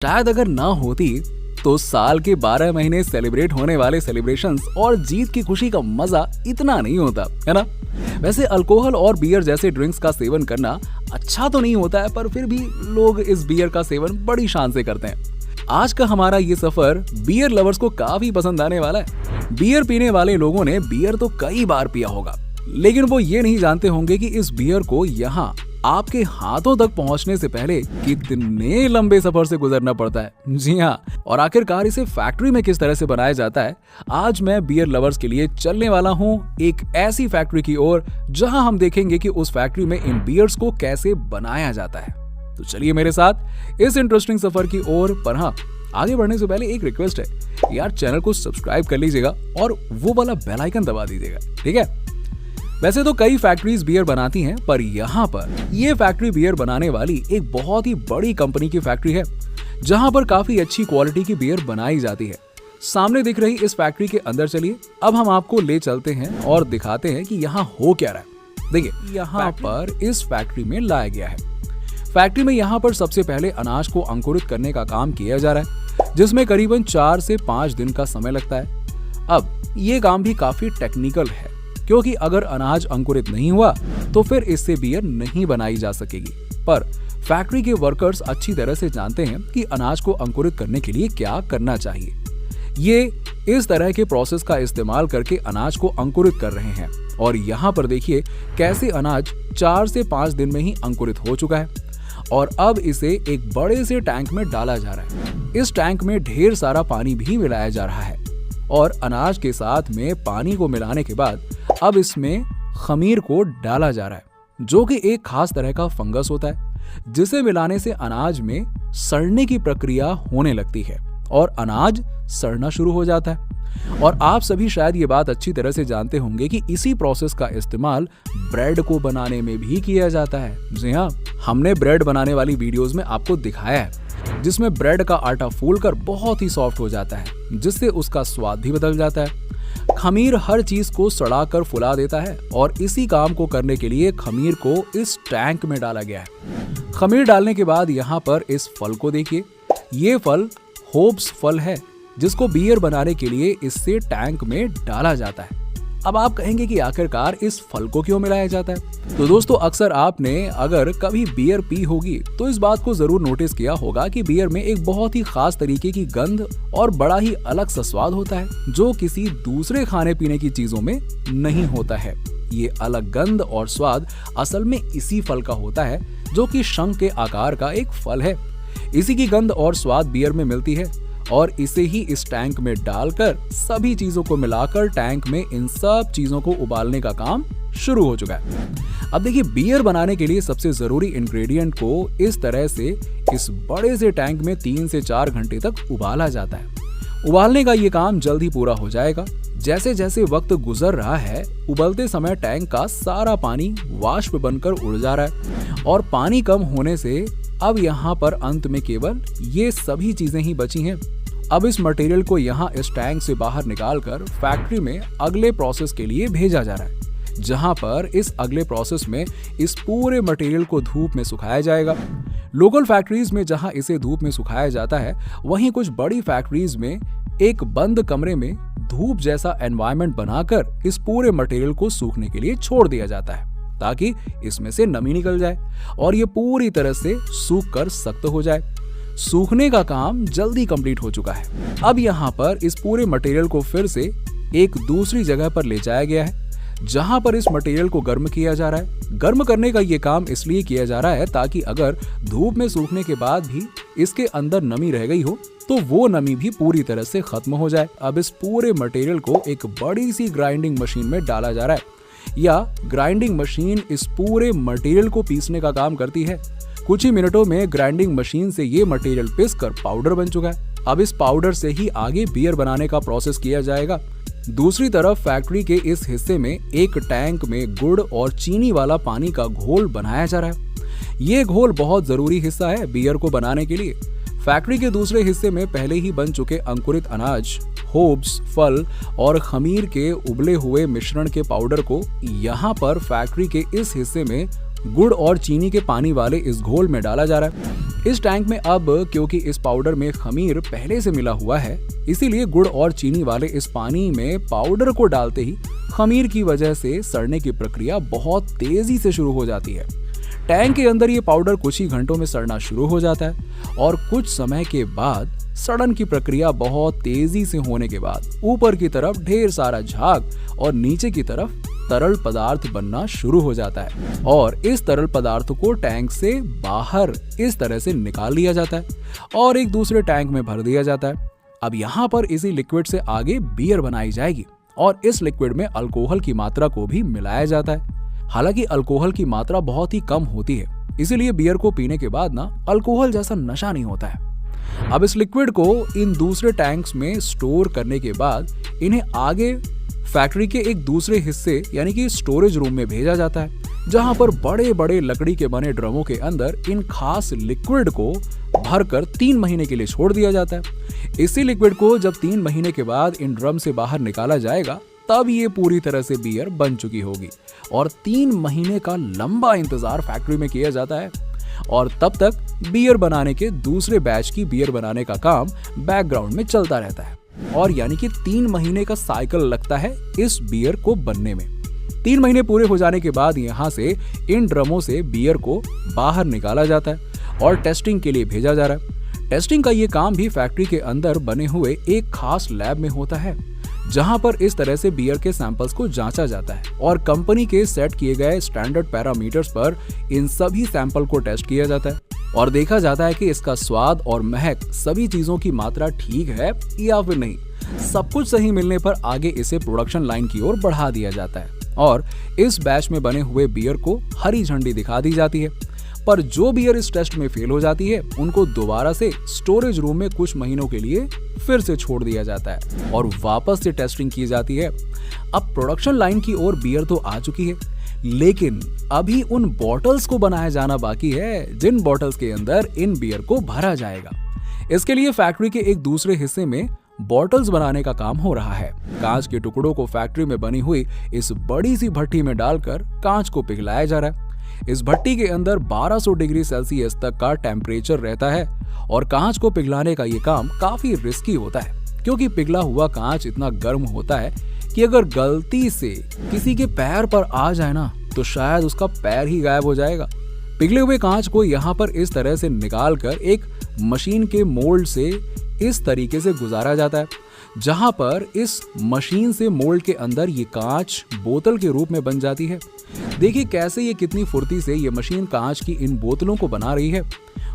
शायद अगर ना होती तो साल के 12 महीने सेलिब्रेट होने वाले सेलिब्रेशंस और जीत की खुशी का मजा इतना नहीं होता, है ना। वैसे अल्कोहल और बियर जैसे ड्रिंक्स का सेवन करना अच्छा तो नहीं होता है, पर फिर भी लोग इस बियर का सेवन बड़ी शान से करते हैं। आज का हमारा ये सफर बियर लवर्स को काफी पसंद आने वाला है। बियर पीने वाले लोगों ने बियर तो कई बार पिया होगा, लेकिन वो ये नहीं जानते होंगे कि इस बियर को यहाँ आपके हाथों तक पहुंचने से पहले कितने लंबे सफर से गुजरना पड़ता है। जी हाँ, और आखिरकार इसे फैक्ट्री में किस तरह से बनाया जाता है, आज मैं बियर लवर्स के लिए चलने वाला हूँ एक ऐसी फैक्ट्री की ओर जहां हम देखेंगे कि उस फैक्ट्री में इन बियर्स को कैसे बनाया जाता है। तो चलिए मेरे साथ इस इंटरेस्टिंग सफर की ओर। पर हाँ, आगे बढ़ने से पहले एक रिक्वेस्ट है यार, चैनल को सब्सक्राइब कर लीजिएगा और वो वाला बेल आइकन दबा दीजिएगा, ठीक है। वैसे तो कई फैक्ट्रीज बियर बनाती हैं, पर यहाँ पर ये फैक्ट्री बियर बनाने वाली एक बहुत ही बड़ी कंपनी की फैक्ट्री है, जहाँ पर काफी अच्छी क्वालिटी की बियर बनाई जाती है। सामने दिख रही इस फैक्ट्री के अंदर चलिए, अब हम आपको ले चलते हैं और दिखाते हैं कि यहाँ हो क्या रहा है। देखिए, यहाँ पर इस फैक्ट्री में लाया गया है। फैक्ट्री में यहाँ पर सबसे पहले अनाज को अंकुरित करने का काम किया जा रहा है, जिसमें करीबन 4 से 5 दिन का समय लगता है। अब ये काम भी काफी टेक्निकल है, क्योंकि अगर अनाज अंकुरित नहीं हुआ तो फिर इससे बियर नहीं बनाई जा सकेगी। पर फैक्ट्री के वर्कर्स अच्छी तरह से जानते हैं कि अनाज को अंकुरित करने के लिए क्या करना चाहिए। ये इस तरह के प्रोसेस का इस्तेमाल करके अनाज को अंकुरित कर रहे हैं, और यहाँ पर देखिए कैसे अनाज 4 से 5 दिन में ही अंकुरित हो चुका है, और अब इसे एक बड़े से टैंक में डाला जा रहा है। इस टैंक में ढेर सारा पानी भी मिलाया जा रहा है, और अनाज के साथ में पानी को मिलाने के बाद अब इसमें खमीर को डाला जा रहा है, जो कि एक खास तरह का फंगस होता है, जिसे मिलाने से अनाज में सड़ने की प्रक्रिया होने लगती है और अनाज सड़ना शुरू हो जाता है। और आप सभी शायद ये बात अच्छी तरह से जानते होंगे कि इसी प्रोसेस का इस्तेमाल ब्रेड को बनाने में भी किया जाता है। जी हाँ, हमने ब्रेड बनाने वाली वीडियोस में आपको दिखाया है, जिसमें ब्रेड का आटा फूलकर बहुत ही सॉफ्ट हो जाता है, जिससे उसका स्वाद भी बदल जाता है। खमीर हर चीज को सड़ाकर फुला देता है, और इसी काम को करने के लिए खमीर को इस टैंक में डाला गया है। खमीर डालने के बाद यहाँ पर इस फल को देखिए, ये फल होप्स फल है, जिसको बियर बनाने के लिए इससे टैंक में डाला जाता है। अब आप कहेंगे कि आखिरकार इस फल को क्यों मिलाया जाता है। तो दोस्तों, अक्सर आपने अगर कभी बियर पी होगी तो इस बात को जरूर नोटिस किया होगा कि बियर में एक बहुत ही खास तरीके की गंध और बड़ा ही अलग सा स्वाद होता है, जो किसी दूसरे खाने पीने की चीजों में नहीं होता है। ये अलग गंध और स्वाद असल में इसी फल का होता है, जो कि शंख के आकार का एक फल है। इसी की गंध और स्वाद बियर में मिलती है, और इसे ही इस टैंक में डालकर सभी चीजों को मिलाकर टैंक में इन सब चीजों को उबालने का काम शुरू हो चुका है। अब देखिए, बियर बनाने के लिए सबसे जरूरी इंग्रेडिएंट को इस तरह से इस बड़े से टैंक में 3 से 4 घंटे तक उबाला जाता है। उबालने का ये काम जल्द ही पूरा हो जाएगा। जैसे जैसे वक्त गुजर रहा है, उबलते समय टैंक का सारा पानी वाष्प बनकर उड़ जा रहा है, और पानी कम होने से अब यहाँ पर अंत में केवल ये सभी चीजें ही बची हैं। अब इस मटेरियल को यहाँ इस टैंक से बाहर निकालकर फैक्ट्री में अगले प्रोसेस के लिए भेजा जा रहा है, जहाँ पर इस अगले प्रोसेस में इस पूरे मटेरियल को धूप में सुखाया जाएगा। लोकल फैक्ट्रीज में जहाँ इसे धूप में सुखाया जाता है, वहीं कुछ बड़ी फैक्ट्रीज में एक बंद कमरे में धूप जैसा एनवायरनमेंट बनाकर इस पूरे मटेरियल को सूखने के लिए छोड़ दिया जाता है, ताकि इसमें से नमी निकल जाए और ये पूरी तरह से सूख कर सख्त हो जाए। सूखने का काम जल्दी कंप्लीट हो चुका है। अब यहाँ पर इस पूरे मटेरियल को फिर से एक दूसरी जगह पर ले जाया गया है, जहाँ पर इस मटेरियल को गर्म किया जा रहा है। गर्म करने का ये काम इसलिए किया जा रहा है ताकि अगर धूप में सूखने के बाद भी इसके अंदर नमी रह गई हो तो वो नमी भी पूरी तरह से खत्म हो जाए। अब इस पूरे मटेरियल को एक बड़ी सी ग्राइंडिंग मशीन में डाला जा रहा है, या ग्राइंडिंग मशीन इस पूरे मटेरियल को पीसने का काम करती है। कुछ ही मिनटों में ग्राइंडिंग मशीन से ये मटेरियल पीसकर पाउडर बन चुका है। अब इस पाउडर से ही आगे बियर बनाने का प्रोसेस किया जाएगा। दूसरी तरफ फैक्ट्री के इस हिस्से में एक टैंक में गुड़ और चीनी वाला पानी का घोल बनाया जा रहा है। ये घोल बहुत जरूरी हिस्सा है बियर को बनाने के लिए। फैक्ट्री के दूसरे हिस्से में पहले ही बन चुके अंकुरित अनाज, होप्स, फल और खमीर के उबले हुए मिश्रण के पाउडर को यहाँ पर फैक्ट्री के इस हिस्से में गुड़ और चीनी के पानी वाले इस घोल में डाला जा रहा है। इस टैंक में अब क्योंकि इस पाउडर में खमीर पहले से मिला हुआ है, इसीलिए गुड़ और चीनी वाले इस पानी में पाउडर को डालते ही खमीर की वजह से सड़ने की प्रक्रिया बहुत तेजी से शुरू हो जाती है। टैंक के अंदर ये पाउडर कुछ ही घंटों में सड़ना शुरू हो जाता है और कुछ समय के बाद सड़न की प्रक्रिया बहुत तेजी से होने के बाद ऊपर की तरफ ढेर सारा झाग और नीचे की तरफ तरल पदार्थ बनना शुरू हो जाता है और इस तरल पदार्थ को टैंक से बाहर इस तरह से निकाल लिया जाता है और एक दूसरे टैंक में भर दिया जाता है। अब यहाँ पर इसी लिक्विड से आगे बियर बनाई जाएगी और इस लिक्विड में अल्कोहल की मात्रा को भी मिलाया जाता है। हालांकि अल्कोहल की मात्रा बहुत ही कम होती है, इसीलिए बियर को पीने के बाद ना अल्कोहल जैसा नशा नहीं होता है। अब इस लिक्विड को इन दूसरे टैंक्स में स्टोर करने के बाद इन्हें आगे फैक्ट्री के एक दूसरे हिस्से यानी कि स्टोरेज रूम में भेजा जाता है, जहां पर बड़े बड़े लकड़ी के बने ड्रमों के अंदर इन खास लिक्विड को भरकर 3 महीने के लिए छोड़ दिया जाता है। इसी लिक्विड को जब 3 महीने के बाद इन ड्रम से बाहर निकाला जाएगा, तब ये पूरी तरह से बियर बन चुकी होगी और 3 महीने का लंबा इंतजार फैक्ट्री में किया जाता है और तब तक बियर बनाने के दूसरे बैच की बियर बनाने का काम बैकग्राउंड में चलता रहता है और यानी कि 3 महीने का साइकिल लगता है इस बियर को बनने में। 3 महीने पूरे हो जाने के बाद यहाँ से इन ड्रमों से बियर को बाहर निकाला जाता है और टेस्टिंग के लिए भेजा जा रहा है। टेस्टिंग का ये काम भी फैक्ट्री के अंदर बने हुए एक खास लैब में होता है, जहां पर इस तरह से बियर के सैंपल्स को जांचा जाता है और कंपनी के सेट किए गए स्टैंडर्ड पैरामीटर्स पर इन सभी सैंपल को टेस्ट किया जाता है और देखा जाता है कि इसका स्वाद और महक सभी चीजों की मात्रा ठीक है या फिर नहीं। सब कुछ सही मिलने पर आगे इसे प्रोडक्शन लाइन की ओर बढ़ा दिया जाता है और इस बैच में बने हुए बियर को हरी झंडी दिखा दी जाती है। पर जो बियर इस टेस्ट में फेल हो जाती है, उनको दोबारा से स्टोरेज रूम में कुछ महीनों के लिए फिर से छोड़ दिया जाता है और वापस से टेस्टिंग की जाती है। अब प्रोडक्शन लाइन की ओर बियर तो आ चुकी है, लेकिन अभी उन बॉटल्स को बनाया जाना बाकी है जिन बॉटल्स के अंदर इन बियर को भरा जाएगा। इसके लिए फैक्ट्री के एक दूसरे हिस्से में बॉटल्स बनाने का काम हो रहा है। कांच के टुकड़ों को फैक्ट्री में बनी हुई इस बड़ी सी भट्टी में डालकर कांच को पिघलाया जा रहा है। इस भट्टी के अंदर 1200 डिग्री सेल्सियस तक का टेम्परेचर रहता है और कांच को पिघलाने का ये काम काफी रिस्की होता है, क्योंकि पिघला हुआ कांच इतना गर्म होता है कि अगर गलती से किसी के पैर पर आ जाए ना, तो शायद उसका पैर ही गायब हो जाएगा। पिघले हुए कांच को यहाँ पर इस तरह से निकालकर एक मशीन के मोल्ड से इस तरीके से गुजारा जाता है, जहां पर इस मशीन से मोल्ड के अंदर ये कांच बोतल के रूप में बन जाती है। देखिए कैसे ये कितनी फुर्ती से ये मशीन कांच की इन बोतलों को बना रही है।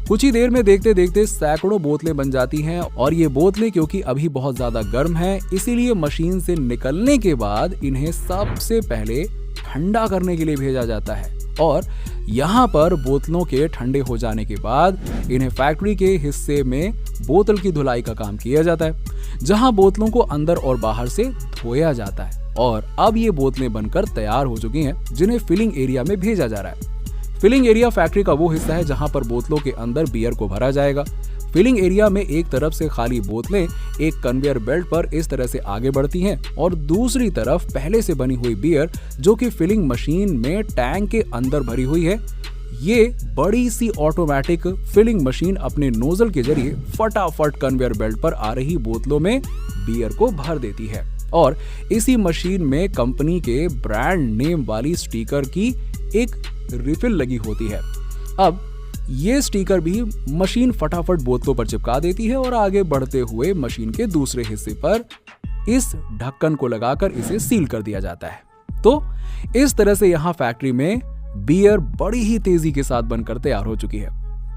कुछ ही देर में देखते देखते सैकड़ों बोतलें बन जाती हैं और ये बोतलें क्योंकि अभी बहुत ज्यादा गर्म है, इसीलिए मशीन से निकलने के बाद इन्हें सबसे पहले ठंडा करने के लिए भेजा जाता है और यहाँ पर बोतलों के ठंडे हो जाने के बाद इन्हें फैक्ट्री के हिस्से में बोतल की धुलाई का काम किया जाता है, जहां बोतलों को अंदर और बाहर से धोया जाता है और अब ये बोतलें बनकर तैयार हो चुकी हैं, जिन्हें फिलिंग एरिया में भेजा जा रहा है। फिलिंग एरिया फैक्ट्री का वो हिस्सा है जहां पर बोतलों के अंदर बियर को भरा जाएगा। फिलिंग एरिया में एक तरफ से खाली बोतलें एक कन्वेयर बेल्ट पर इस तरह से आगे बढ़ती हैं और दूसरी तरफ पहले से बनी हुई बियर जो कि फिलिंग मशीन में टैंक के अंदर भरी हुई है, ये बड़ी सी ऑटोमेटिक फिलिंग मशीन अपने नोजल के जरिए फटाफट कन्वेयर बेल्ट पर आ रही बोतलों में बियर को भर देती है और इसी मशीन में कंपनी के ब्रांड नेम वाली स्टिकर की एक रिफिल लगी होती है। अब ये स्टिकर भी मशीन फटाफट बोतलों पर चिपका देती है और आगे बढ़ते हुए मशीन के दूसरे हिस्से पर इस ढक्कन को लगाकर इसे सील कर दिया जाता है। तो इस तरह से यहाँ फैक्ट्री में बियर बड़ी ही तेजी के साथ बनकर तैयार हो चुकी है।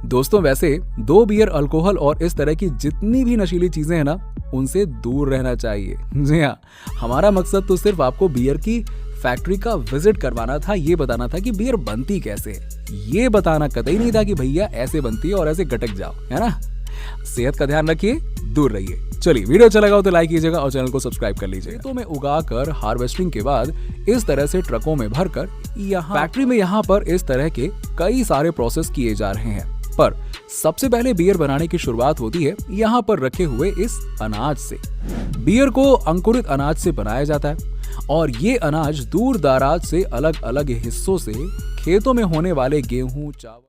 दोस्तों वैसे दो बियर, अल्कोहल और इस तरह की जितनी भी नशीली चीजें हैं ना, उनसे दूर रहना चाहिए। जी हाँ, हमारा मकसद तो सिर्फ आपको बियर की फैक्ट्री का विजिट करवाना था, ये बताना था कि बियर बनती कैसे है, ये बताना कतई नहीं था कि भैया ऐसे बनती है और ऐसे गटक जाओ, है ना। सेहत का ध्यान रखिए, दूर रहिए। चलिए, वीडियो अच्छा लगा हो तो लाइक कीजिएगा और चैनल को सब्सक्राइब कर लीजिएगा। तो में उगाकर हार्वेस्टिंग के बाद इस तरह से ट्रकों में भरकर यहाँ फैक्ट्री में यहाँ पर इस तरह के कई सारे प्रोसेस किए जा रहे हैं। पर सबसे पहले बियर बनाने की शुरुआत होती है यहाँ पर रखे हुए इस अनाज से। बियर को अंकुरित अनाज से बनाया जाता है और ये अनाज दूर दराज से अलग अलग हिस्सों से खेतों में होने वाले गेहूं, चावल